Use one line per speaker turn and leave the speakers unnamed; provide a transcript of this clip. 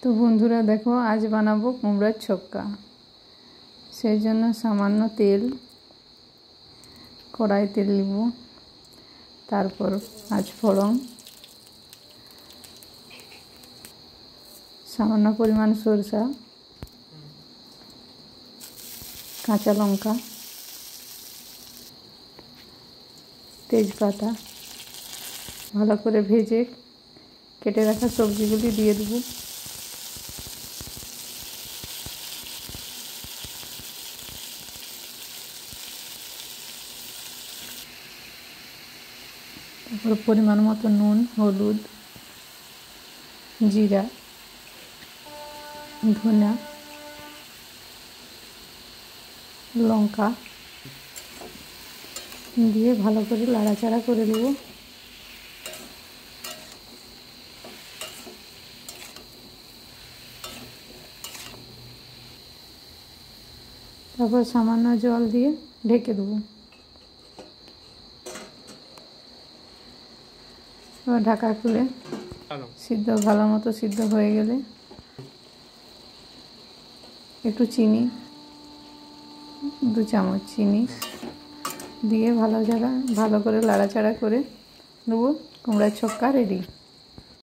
তো বন্ধুরা দেখো, আজ বানাবো কুমড়ার ছক্কা। সেই জন্য সামান্য তেল, কড়াই তেল নিব, তারপর পাঁচফোড়ন, সামান্য পরিমাণ সরষা, কাঁচা লঙ্কা, তেজপাতা ভালো করে ভেজে কেটে রাখা সবজিগুলি দিয়ে দেবো। তারপর পরিমাণ মতো নুন, হলুদ, জিরা, ধনিয়া, লঙ্কা দিয়ে ভালো করে নাড়াচাড়া করে দেব। তারপর সামান্য জল দিয়ে ঢেকে দেবো। এবার ঢাকা খুলে ভালো মতো সিদ্ধ হয়ে গেলে একটু চিনি, 2 চামচ চিনি দিয়ে ভালো করে নাড়াচাড়া করে দেবো। কুমড়ার ছক্কা রেডি।